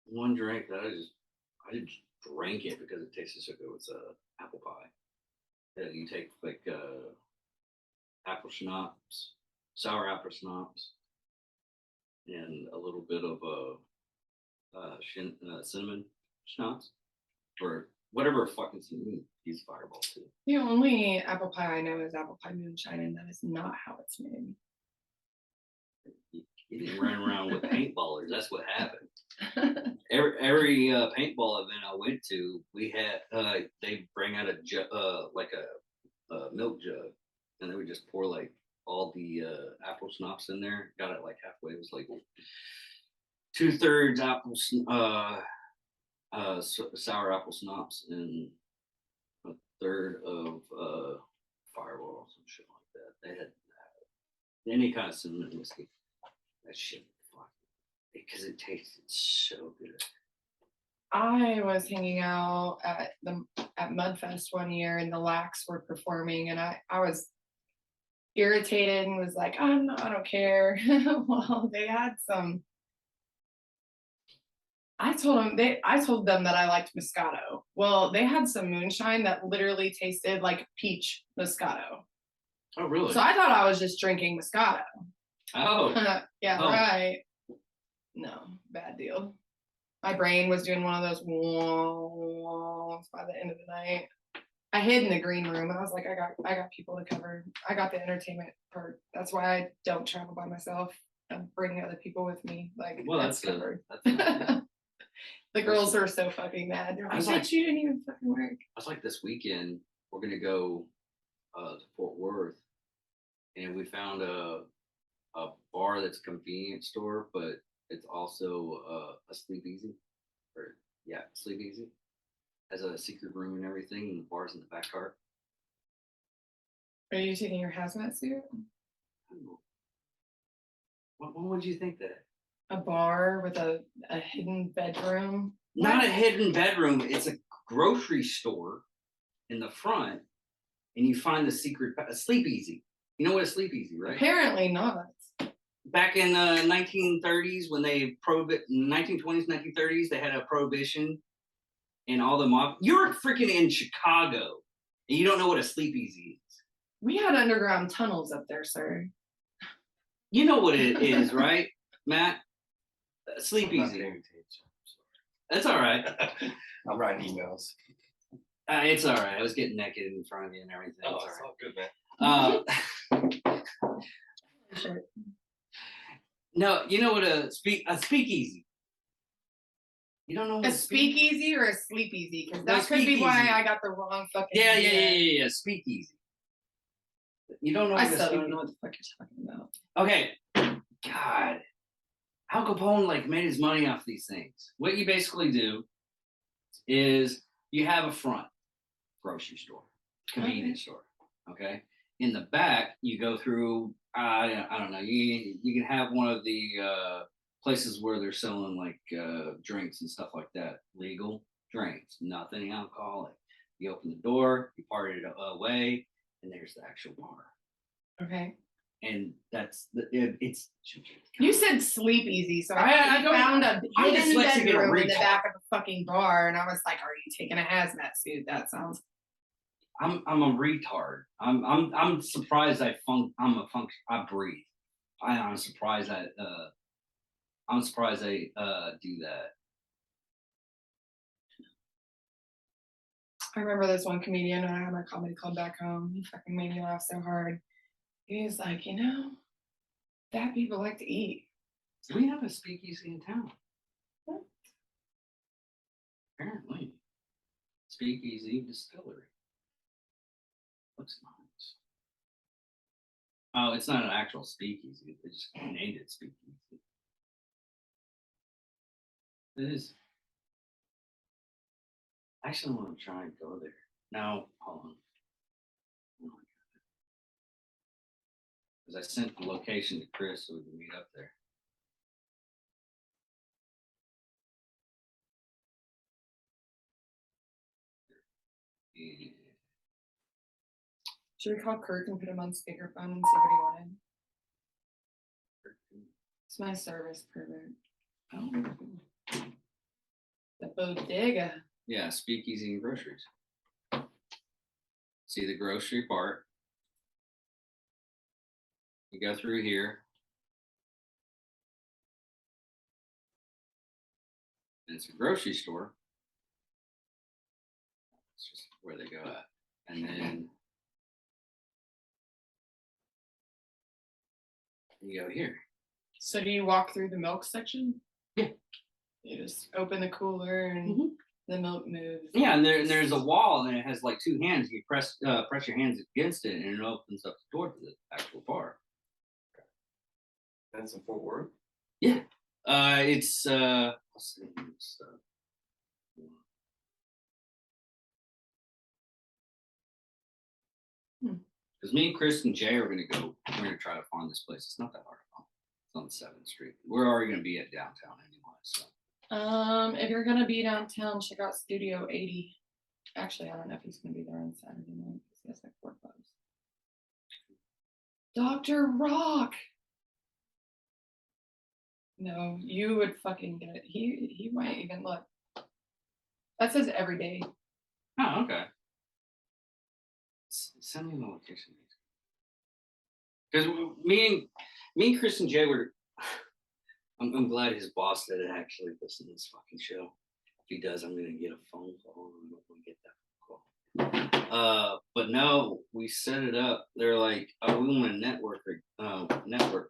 one drink that I just drank it because it tasted so good was apple pie. Yeah, you take like apple schnapps, sour apple schnapps, and a little bit of cinnamon schnapps, or whatever fucking cinnamon. Use Fireball too. The only apple pie I know is apple pie moonshine, and that is not how it's made. You didn't run around with paintballers. That's what happened. Every paintball event I went to, we had they bring out a jug, like a milk jug, and they would just pour like all the apple schnapps in there. Got it like halfway. It was like 2/3 apple, sour apple schnapps, and a third of Fireball or some shit like that. They had any kind of cinnamon whiskey. That shit, fuck, because it tasted so good. I was hanging out at Mudfest one year, and the Lax were performing, and I was irritated and was like, I don't care. Well, they had some. I told them that I liked Moscato. Well, they had some moonshine that literally tasted like peach Moscato. Oh, really? So I thought I was just drinking Moscato. Oh. Yeah, Oh. right. No, bad deal. My brain was doing one of those walls by the end of the night. I hid in the green room. I was like, I got people to cover. I got the entertainment part. That's why I don't travel by myself. I'm bringing other people with me. Like, Well, that's covered. That's The girls are so fucking mad. They're like, you didn't even fucking work. I was like, this weekend we're gonna go to Fort Worth, and we found a bar that's a convenience store, but it's also a sleepeasy, or sleepeasy. Has a secret room and everything, and the bar's in the back cart. Are you taking your hazmat suit? What would you think that? A bar with a hidden bedroom? Not a hidden bedroom. It's a grocery store in the front, and you find the secret a sleepeasy. You know what a sleepeasy, right? Apparently not. Back in the 1930s, when they 1920s, 1930s, they had a prohibition, and all the mob. You're freaking in Chicago, and you don't know what a sleepeasy is. We had underground tunnels up there, sir. You know what it is, right, Matt? Sleepeasy. That's all right. I'm writing emails. It's all right. I was getting naked in front of you and everything. Oh, it's it's all all good, man. Sure. No, you know what a speakeasy. You don't know what A speakeasy or a sleepeasy? Because that No, could be why speakeasy. I got the wrong fucking. Yeah. Speakeasy. You don't know I what a still don't speakeasy. know what the fuck you're talking about. Okay, God, Al Capone like made his money off these things. What you basically do is you have a front grocery store, convenience store. Okay, in the back you go through. I don't know. You can have one of the places where they're selling like drinks and stuff like that. Legal drinks, nothing alcoholic. You open the door, you part it away, and there's the actual bar. Okay. And that's it's. You said sleep easy, so I I don't- found a I'm hidden dyslexic and a bedroom in the retard. back of the fucking bar, and I was like, "Are you taking a hazmat suit?" That sounds. I'm a retard. I'm surprised I breathe. I'm surprised I do that. I remember this one comedian when I had my comedy club back home. He fucking made me laugh so hard. He was like, fat people like to eat. We have a speakeasy in town. What? Apparently. Speakeasy distillery. Looks nice. Oh, it's not an actual speakeasy. They just named it speakeasy. It is. I actually want to try and go there. Now, hold on. Because I sent the location to Chris so we can meet up there. Yeah. Should we call Kirk and put him on speakerphone and see what he wanted? It's my service pervert. Oh. The bodega. Yeah, speakeasy and groceries. See the grocery part. You go through here. And it's a grocery store. It's just where they go at. And then you go here. So do you walk through the milk section? Yeah. You just open the cooler and Mhm. the milk moves. Yeah, and there's a wall and it has like two hands. You press your hands against it and it opens up the door to the actual bar. That's in Fort Worth. Yeah. It's let's see, it's, because me and Chris and Jay are gonna go. We're gonna try to find this place. It's not that hard to find. It's on 7th Street. We're already gonna be at downtown anyway. So If you're gonna be downtown, check out Studio 80. Actually, I don't know if he's gonna be there on Saturday night because he has like 4 clubs. Dr. Rock. No, you would fucking get it. He might even look. That says every day. oh, okay. Send me the location. Because me and Chris and Jay were. I'm glad his boss didn't actually listen to this fucking show. If he does, I'm gonna get a phone call. I'm gonna get that phone call. But no, we set it up. They're like, oh, we want to network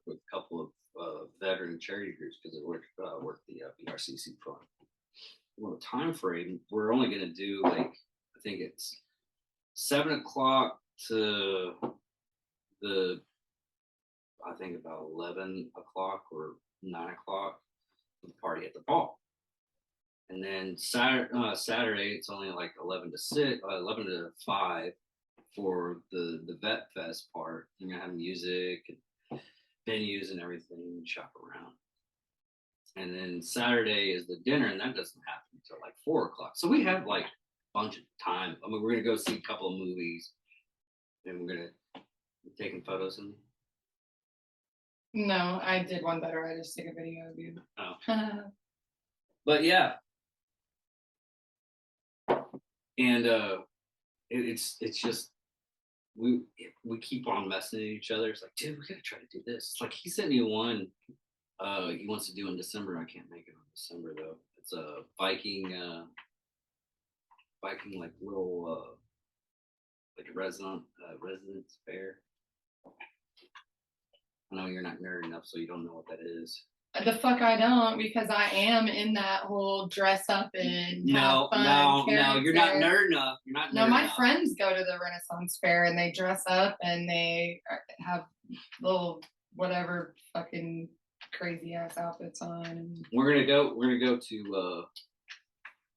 with a couple of veteran charity groups because it work the BRCC fund. Well, the time frame, we're only gonna do like I think it's 7 o'clock to I think about 11 o'clock or 9 o'clock for the party at the ball. And then Saturday, it's only like 11 to 5 for the Vet Fest part. You're going to have music and venues and everything and shop around. And then Saturday is the dinner, and that doesn't happen until like 4 o'clock. So we have like a bunch of time. I mean, we're going to go see a couple of movies, and we're going to be taking photos and No, I did one better. I just took a video of you. Oh. But yeah. And it's just we keep on messing at each other. It's like, dude, we gotta try to do this. It's like he sent me one he wants to do in December. I can't make it on December though. It's a Viking like little like a residence fair. I know you're not nerd enough, so you don't know what that is. The fuck I don't, because I am in that whole dress up and No, have fun no, you're not character. nerd enough. You're not. No, nerd my enough. friends go to the Renaissance Fair and they dress up and they have little whatever fucking crazy ass outfits on. And We're gonna go to.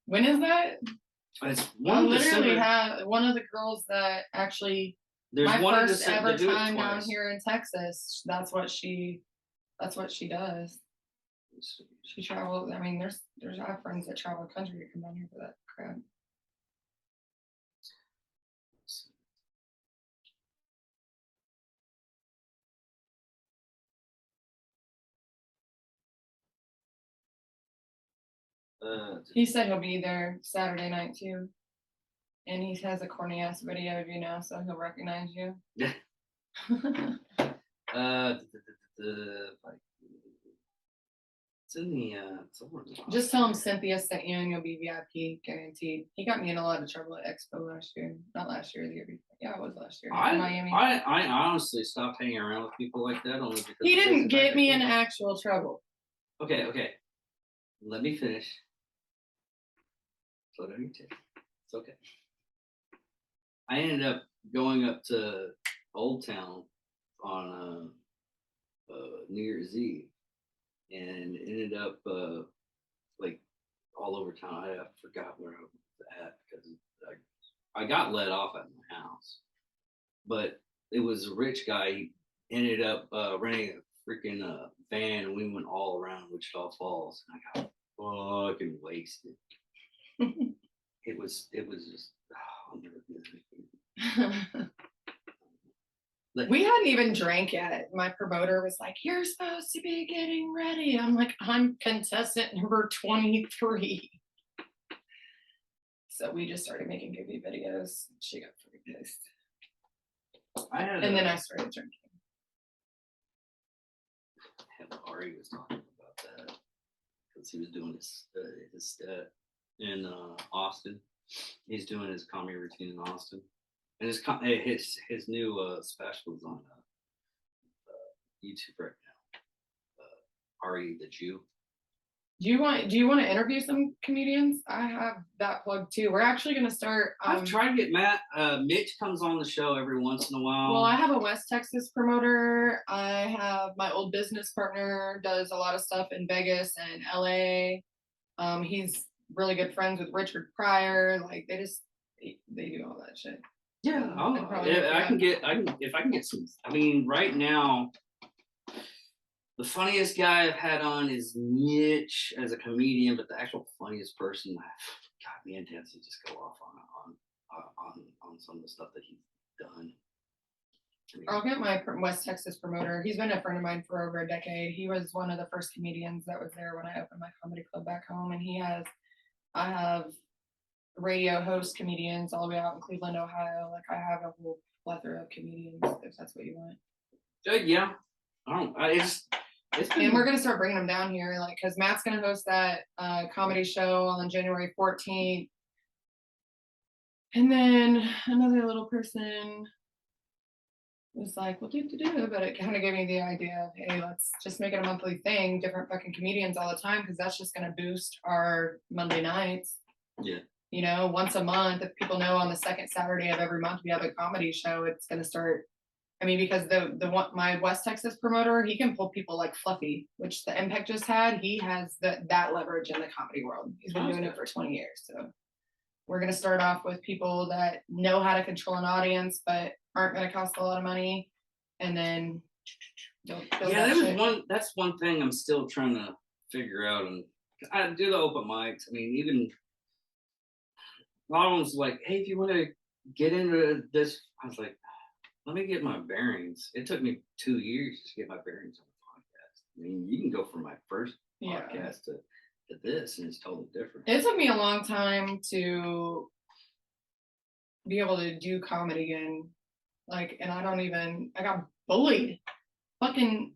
when is that? It's I one literally December. have one of the girls that actually There's my one in first December. ever They do it time down twice. here in Texas. That's what she does. She travels. I mean, there's I have friends that travel the country to come down here for that crap. He said he'll be there Saturday night too. And he has a corny ass video of you now, so he'll recognize you. Yeah. It's in the somewhere in the Just tell him Cynthia sent you and you'll be VIP guaranteed. He got me in a lot of trouble at Expo last year. Not last year, the year before. Yeah, it was last year. In Miami. I honestly stopped hanging around with people like that only because He of didn't the get fact me that- in actual trouble. Okay. Let me finish. Slow down your tip. It's okay. I ended up going up to Old Town on New Year's Eve and ended up like all over town. I forgot where I was at because I got let off at my house, but it was a rich guy. He ended up renting a freaking van, and we went all around Wichita Falls, and I got fucking wasted. It was just I'll never do that again. Like, We hadn't even drank yet. My promoter was like, "You're supposed to be getting ready." I'm like, "I'm contestant number 23." So we just started making goofy videos. She got pretty pissed. And then I started drinking. Ari was talking about that because he was doing his set in Austin. He's doing his comedy routine in Austin, and his new special is on YouTube right now. Ari the Jew. Do you want to interview some comedians? I have that plug too. We're actually going to start. I've tried to get Matt. Mitch comes on the show every once in a while. Well, I have a West Texas promoter. I have my old business partner does a lot of stuff in Vegas and LA. He's really good friends with Richard Pryor. Like they do all that shit. Yeah, I can get some. I mean, right now, the funniest guy I've had on is Mitch as a comedian, but the actual funniest person, God, me and Nancy just go off on some of the stuff that he's done. I mean, I'll get my West Texas promoter. He's been a friend of mine for over a decade. He was one of the first comedians that was there when I opened my comedy club back home, and I have radio host comedians all the way out in Cleveland, Ohio. Like I have a whole plethora of comedians if that's what you want. yeah, And we're gonna start bringing them down here, like because Matt's gonna host that comedy show on January 14th, and then another little person was like, "Well, do," but it kind of gave me the idea of, hey, let's just make it a monthly thing, different fucking comedians all the time, because that's just gonna boost our Monday nights. Yeah. You know, once a month, if people know on the second Saturday of every month we have a comedy show, it's gonna start. I mean, because the one my West Texas promoter, he can pull people like Fluffy, which the Impact just had. He has that leverage in the comedy world. He's been doing it for 20 years. So we're gonna start off with people that know how to control an audience, but aren't gonna cost a lot of money, and then that's one thing I'm still trying to figure out, and I do the open mics. I mean, even a lot of them's like, hey, if you want to get into this, I was like, let me get my bearings. It took me 2 years to get my bearings on the podcast. I mean, you can go from my first podcast to this, and it's totally different. It took me a long time to be able to do comedy again. Like, and I got bullied. Fucking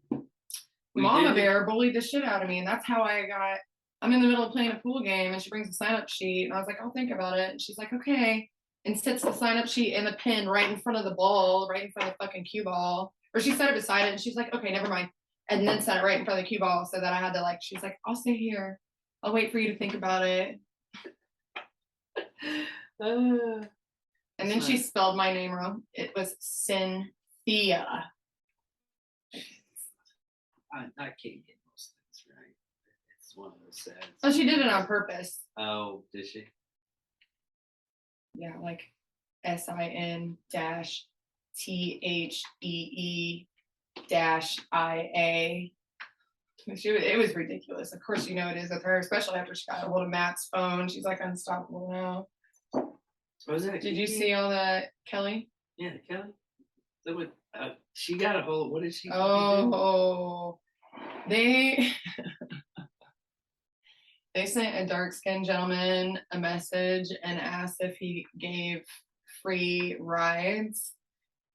Mama Bear bullied the shit out of me. And that's how I'm in the middle of playing a pool game and she brings a sign up sheet. And I was like, I'll think about it. And she's like, okay. And sits the sign up sheet and the pen right in front of the ball, right in front of the fucking cue ball. Or she set it beside it and she's like, okay, never mind. and then sent it right in front of the cue ball so that I had to like, she's like, I'll stay here. I'll wait for you to think about it. And then she spelled my name wrong. It was Cynthia. I can't get most things right. It's one of those sad. Oh, she did it on purpose. Oh, did she? Yeah, like SIN-THEE-IA. It was ridiculous. Of course, you know it is with her, especially after she got a hold of Matt's phone. She's like unstoppable now. Was that? Did you see all that, Kelly? Yeah, Kelly. So what? She got a hold. What did she? Oh, they they sent a dark-skinned gentleman a message and asked if he gave free rides.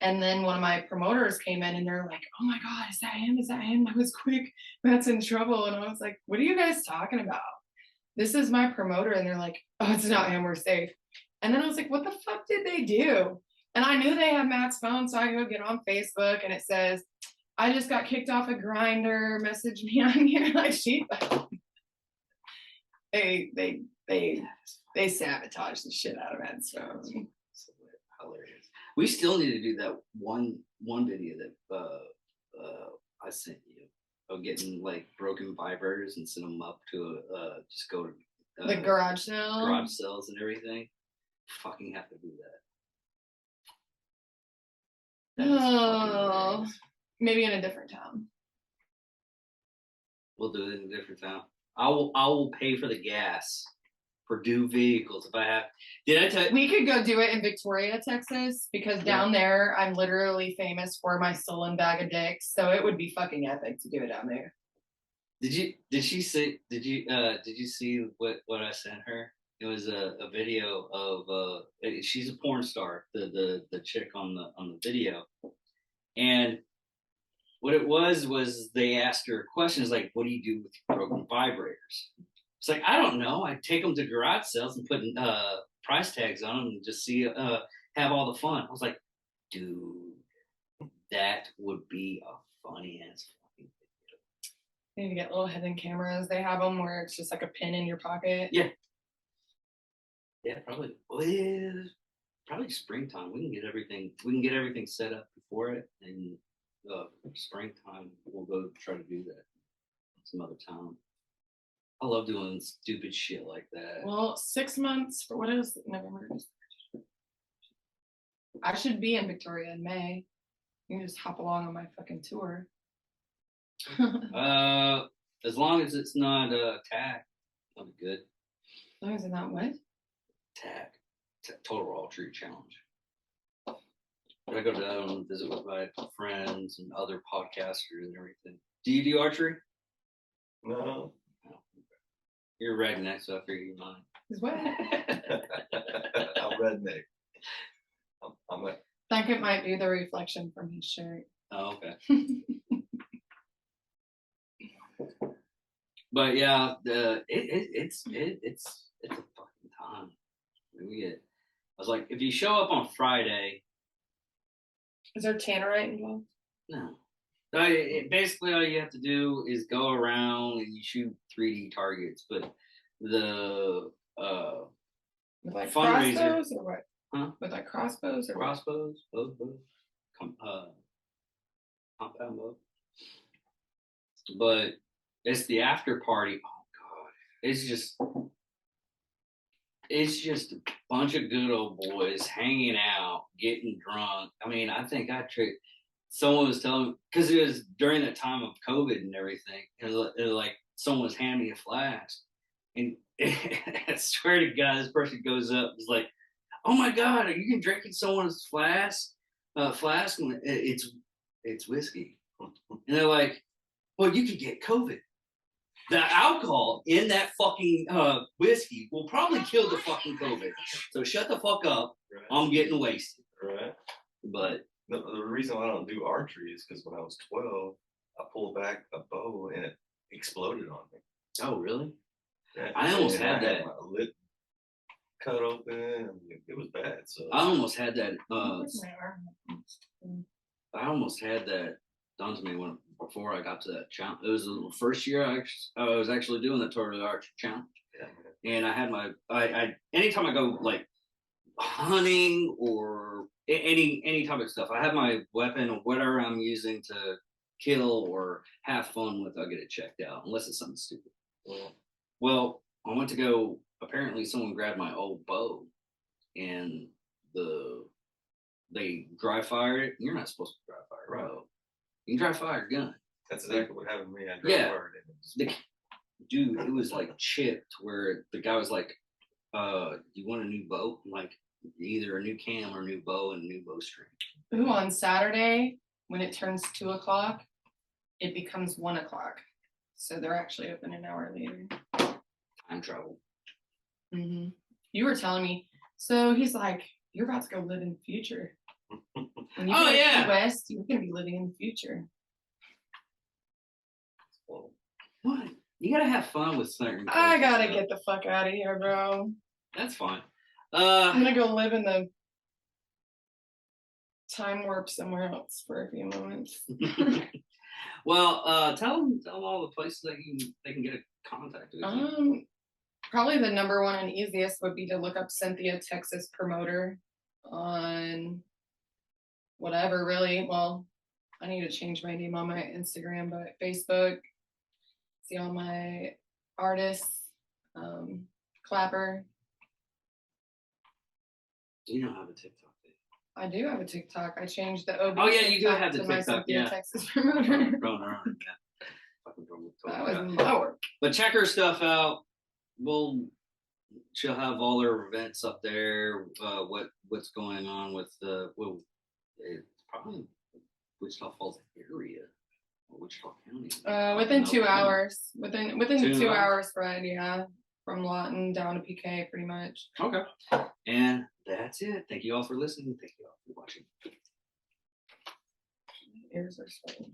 And then one of my promoters came in and they're like, oh my God, is that him? Is that him? That was quick. That's in trouble. And I was like, what are you guys talking about? This is my promoter. And they're like, oh, it's not him. We're safe. And then I was like, what the fuck did they do? And I knew they had Matt's phone. So I go get on Facebook and it says, I just got kicked off a Grinder. Message me on here. Like they sabotaged the shit out of Matt's phone. Hilarious. We still need to do that one video that I sent you of getting like broken vibrators and send them up to just go to The garage sale. garage sales and everything. Fucking have to do that. That is fucking Oh, hilarious. maybe in a different town. We'll do it in a different town. I will pay for the gas for new vehicles if I have. Did I tell you? We could go do it in Victoria, Texas, because down there I'm literally famous for my stolen bag of dicks. So it would be fucking epic to do it down there. Did you see what I sent her? It was a video of she's a porn star, the chick on the video. And what it was they asked her questions like, what do you do with broken vibrators? It's like, I don't know. I take them to garage sales and put price tags on them and just see have all the fun. I was like, dude, that would be a funny ass fucking video. You need to get little hidden cameras. They have them where it's just like a pin in your pocket. Yeah. Yeah, probably. Well, probably springtime. We can get everything set up before it, and springtime we'll go try to do that. Some other town. I love doing stupid shit like that. Well, 6 months for what is it? November? I should be in Victoria in May. You can just hop along on my fucking tour. As long as it's not tag, I'll be good. As long as it's not what? Tag, total archery challenge. I go down and visit with my friends and other podcasters and everything. Do you do archery? No. You're a redneck, so I figure you mind. Is what? I'm redneck. I'm a I think it might be the reflection from his shirt. Oh, okay. But yeah, it's a fucking time. I was like, if you show up on Friday, Is there tannerite involved? no. Basically, all you have to do is go around and you shoot 3D targets. But the With like fundraiser, crossbows or what? huh? With like crossbows or what? Crossbows, both, compound bow. But it's the after party. Oh god, it's just a bunch of good old boys hanging out, getting drunk. I mean, I think someone was telling, because it was during the time of COVID and everything. It was like someone was handing me a flask, and I swear to God, this person goes up, is like, "Oh my God, are you drinking someone's flask? Flask? And it's whiskey." And they're like, "Well, you could get COVID. The alcohol in that fucking whiskey will probably kill the fucking COVID. So shut the fuck up. right. I'm getting wasted." Right. But The reason why I don't do archery is because when I was 12, I pulled back a bow and it exploded on me. oh really? Yeah. I almost And had I that. my lip cut open. And it was bad. So I almost had that. Where's my arm? I almost had that done to me when before I got to that challenge. It was the first year I was actually doing the Tour de Arch challenge. Yeah. And I had I anytime I go like hunting or any type of stuff, I have my weapon or whatever I'm using to kill or have fun with. I'll get it checked out unless it's something stupid. Yeah. Well, I went to go. Apparently, someone grabbed my old bow, and they dry fired it. You're not supposed to dry fire a bow. You can dry fire a gun. That's exactly what happened to me. I Yeah. drove hard and it was- The, dude, it was like chipped where the guy was like, you want a new bow? I'm like, either a new cam or a new bow and a new bowstring. Ooh, on Saturday, when it turns 2 o'clock, it becomes 1 o'clock. So they're actually open an hour later. Time travel. Mm-hmm. You were telling me, so he's like, you're about to go live in the future. When you Oh, go to yeah. Key West, you're gonna be living in the future. Well, What? You gotta have fun with certain. I crazy gotta stuff. get the fuck out of here, bro. That's fine. I'm gonna go live in the time warp somewhere else for a few moments. Well, tell them all the places that they can get a contact with you. Probably the number one and easiest would be to look up Cynthia Texas Promoter on whatever, really. Well, I need to change my name on my Instagram, but Facebook. See all my artists. Clapper. Do you know how to TikTok? I do have a TikTok. I changed the OB. Oh, yeah, you do TikTok have the to my TikTok, Cynthia yeah. Texas Promoter. Going around, yeah. Fucking totally That forgot. was my work. But check her stuff out. She'll have all her events up there. What's going on with it's probably Wichita Falls area or Wichita County. Within No, 2 no. hours. Within 2 2 hours? hours ride, yeah. From Lawton down to PK, pretty much. Okay. And that's it. Thank you all for listening. Thank you all for watching. Ears are sweating.